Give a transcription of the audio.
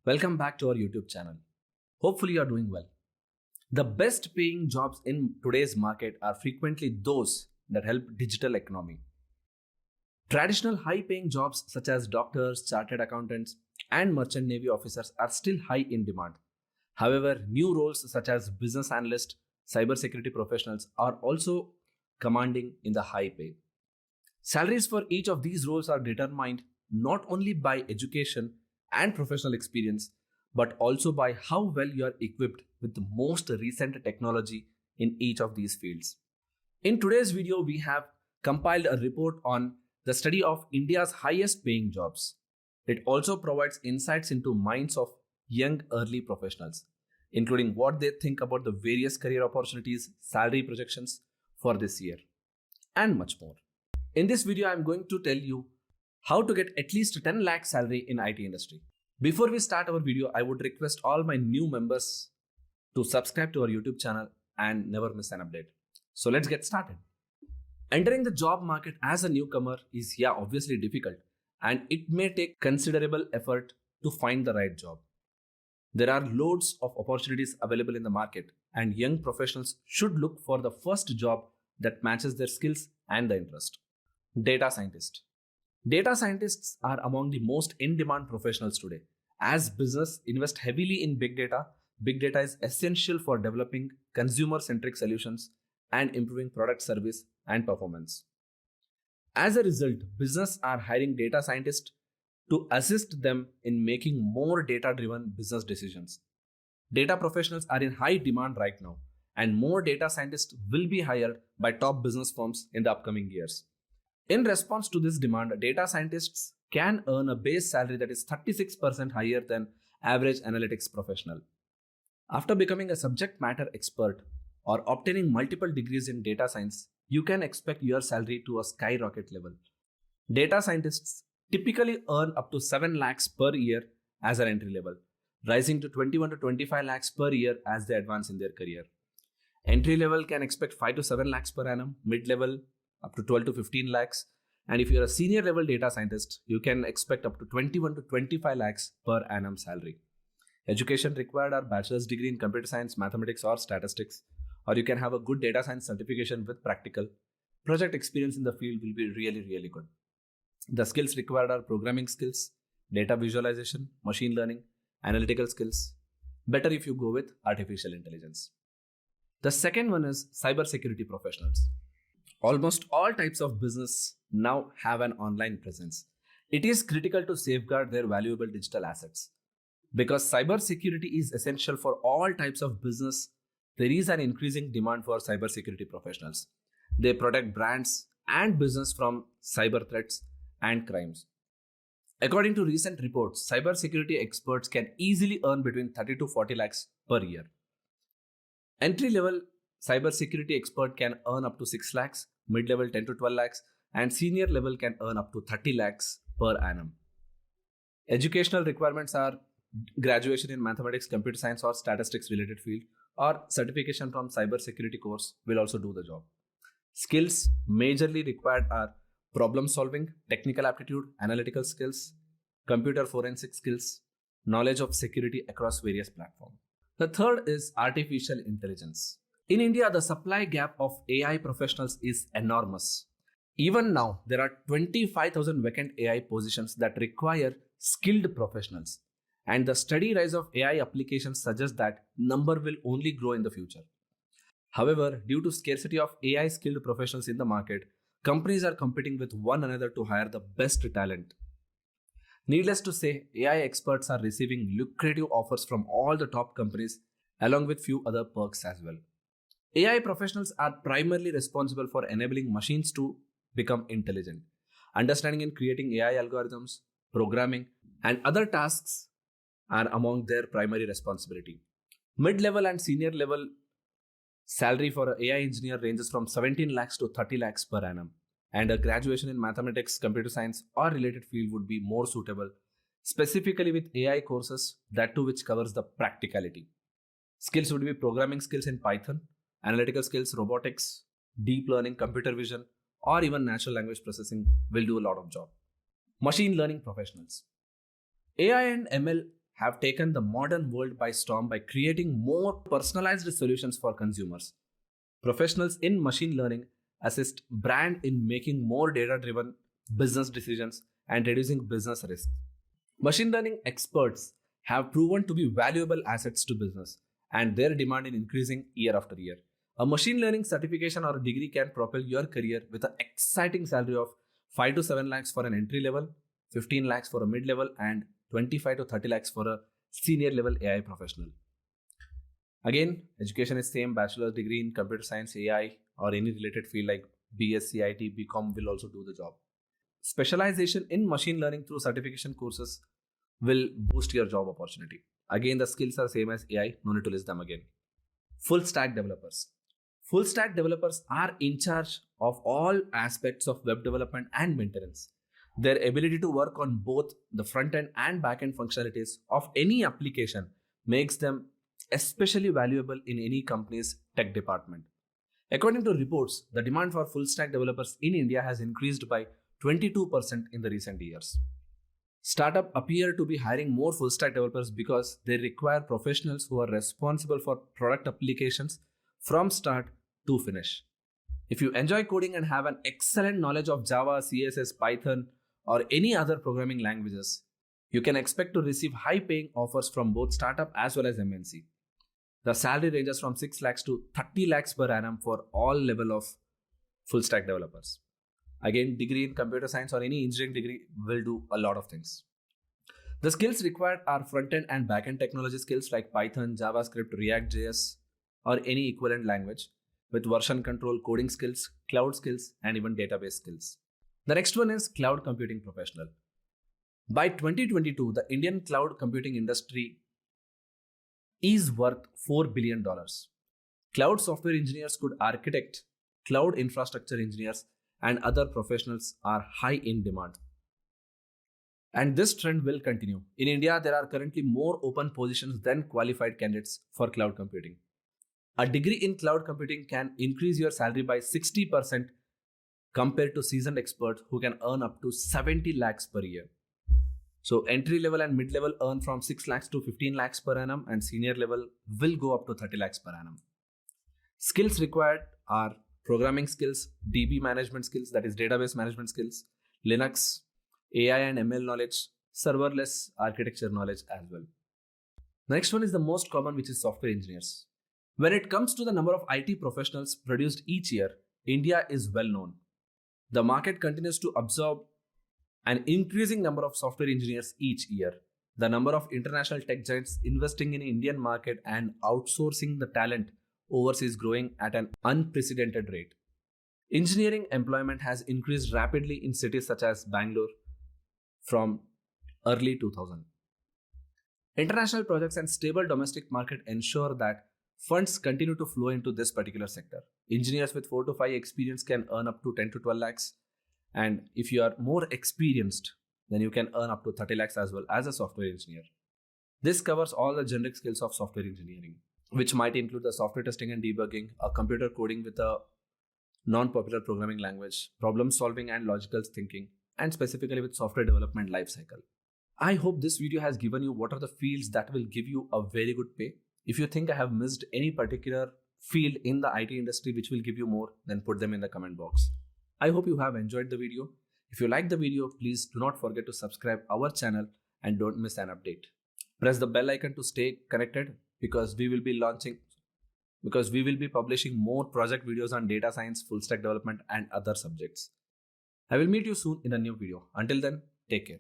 Welcome back to our YouTube channel. Hopefully, you are doing well. The best paying jobs in today's market are frequently those that help digital economy. Traditional high paying jobs such as doctors, chartered accountants, and merchant navy officers are still high in demand. However, new roles such as business analyst, cybersecurity professionals are also commanding in the high pay. Salaries for each of these roles are determined not only by education and professional experience, but also by how well you are equipped with the most recent technology in each of these fields. In today's video, we have compiled a report on the study of India's highest paying jobs. It also provides insights into minds of young early professionals, including what they think about the various career opportunities, salary projections for this year, and much more. In this video, I'm going to tell you how to get at least 10 lakh salary in IT industry. Before we start our video, I would request all my new members to subscribe to our YouTube channel and never miss an update. So let's get started. Entering the job market as a newcomer is obviously difficult, and it may take considerable effort to find the right job. There are loads of opportunities available in the market, and young professionals should look for the first job that matches their skills and the interest. Data scientist. Data scientists are among the most in-demand professionals today. As business invest heavily in big data is essential for developing consumer-centric solutions and improving product service and performance. As a result, business are hiring data scientists to assist them in making more data-driven business decisions. Data professionals are in high demand right now, and more data scientists will be hired by top business firms in the upcoming years. In response to this demand, data scientists can earn a base salary that is 36% higher than average analytics professional. After becoming a subject matter expert or obtaining multiple degrees in data science, you can expect your salary to a skyrocket level. Data scientists typically earn up to 7 lakhs per year as an entry level, rising to 21 to 25 lakhs per year as they advance in their career. Entry level can expect 5 to 7 lakhs per annum, mid level up to 12 to 15 lakhs. And if you're a senior level data scientist, you can expect up to 21 to 25 lakhs per annum salary. Education required are bachelor's degree in computer science, mathematics or statistics, or you can have a good data science certification with practical. Project experience in the field will be really good. The skills required are programming skills, data visualization, machine learning, analytical skills. Better if you go with artificial intelligence. The second one is cybersecurity professionals. Almost all types of business now have an online presence. It is critical to safeguard their valuable digital assets. Because cybersecurity is essential for all types of business, there is an increasing demand for cybersecurity professionals. They protect brands and business from cyber threats and crimes. According to recent reports, cybersecurity experts can easily earn between 30 to 40 lakhs per year. Entry-level cybersecurity expert can earn up to 6 lakhs, mid-level 10 to 12 lakhs, and senior level can earn up to 30 lakhs per annum. Educational requirements are graduation in mathematics, computer science or statistics related field, or certification from cybersecurity course will also do the job. Skills majorly required are problem solving, technical aptitude, analytical skills, computer forensic skills, knowledge of security across various platforms. The third is artificial intelligence. In India, the supply gap of AI professionals is enormous. Even now, there are 25,000 vacant AI positions that require skilled professionals. And the steady rise of AI applications suggests that number will only grow in the future. However, due to scarcity of AI skilled professionals in the market, companies are competing with one another to hire the best talent. Needless to say, AI experts are receiving lucrative offers from all the top companies along with few other perks as well. AI professionals are primarily responsible for enabling machines to become intelligent. Understanding and creating AI algorithms, programming, and other tasks are among their primary responsibility. Mid-level and senior level salary for an AI engineer ranges from 17 lakhs to 30 lakhs per annum. And a graduation in mathematics, computer science or related field would be more suitable, specifically with AI courses, that too which covers the practicality. Skills would be programming skills in Python, analytical skills, robotics, deep learning, computer vision, or even natural language processing will do a lot of job. Machine learning professionals. AI and ML have taken the modern world by storm by creating more personalized solutions for consumers. Professionals in machine learning assist brand in making more data-driven business decisions and reducing business risk. Machine learning experts have proven to be valuable assets to business, and their demand is increasing year after year. A machine learning certification or a degree can propel your career with an exciting salary of 5 to 7 lakhs for an entry level, 15 lakhs for a mid level, and 25 to 30 lakhs for a senior level AI professional. Again, education is same, bachelor's degree in computer science, AI, or any related field like BSc, IT, BCom will also do the job. Specialization in machine learning through certification courses will boost your job opportunity. Again, the skills are same as AI, no need to list them again. Full stack developers. Full stack developers are in charge of all aspects of web development and maintenance. Their ability to work on both the front end and back end functionalities of any application makes them especially valuable in any company's tech department. According to reports, the demand for full stack developers in India has increased by 22% in the recent years. Startups appear to be hiring more full stack developers because they require professionals who are responsible for product applications from start to finish. If you enjoy coding and have an excellent knowledge of Java, CSS, Python, or any other programming languages, you can expect to receive high paying offers from both startup as well as MNC. The salary ranges from 6 lakhs to 30 lakhs per annum for all level of full stack developers. Again, degree in computer science or any engineering degree will do a lot of things. The skills required are front-end and back-end technology skills like Python, JavaScript, React.js, or any equivalent language, with version control, coding skills, cloud skills, and even database skills. The next one is cloud computing professional. By 2022, the Indian cloud computing industry is worth $4 billion. Cloud software engineers could architect, cloud infrastructure engineers, and other professionals are high in demand. And this trend will continue. In India, there are currently more open positions than qualified candidates for cloud computing. A degree in cloud computing can increase your salary by 60% compared to seasoned experts who can earn up to 70 lakhs per year. So entry level and mid level earn from 6 lakhs to 15 lakhs per annum, and senior level will go up to 30 lakhs per annum. Skills required are programming skills, DB management skills, that is database management skills, Linux, AI and ML knowledge, serverless architecture knowledge as well. The next one is the most common, which is software engineers. When it comes to the number of IT professionals produced each year, India is well known. The market continues to absorb an increasing number of software engineers each year. The number of international tech giants investing in Indian market and outsourcing the talent overseas is growing at an unprecedented rate. Engineering employment has increased rapidly in cities such as Bangalore from early 2000. International projects and stable domestic market ensure that funds continue to flow into this particular sector. Engineers with 4 to 5 experience can earn up to 10 to 12 lakhs. And if you are more experienced, then you can earn up to 30 lakhs as well as a software engineer. This covers all the generic skills of software engineering, which might include the software testing and debugging, a computer coding with a non-popular programming language, problem solving and logical thinking, and specifically with software development lifecycle. I hope this video has given you what are the fields that will give you a very good pay. If you think I have missed any particular field in the IT industry which will give you more, then put them in the comment box. I hope you have enjoyed the video. If you like the video, please do not forget to subscribe our channel and don't miss an update. Press the bell icon to stay connected because we will be publishing more project videos on data science, full stack development and other subjects. I will meet you soon in a new video. Until then, take care.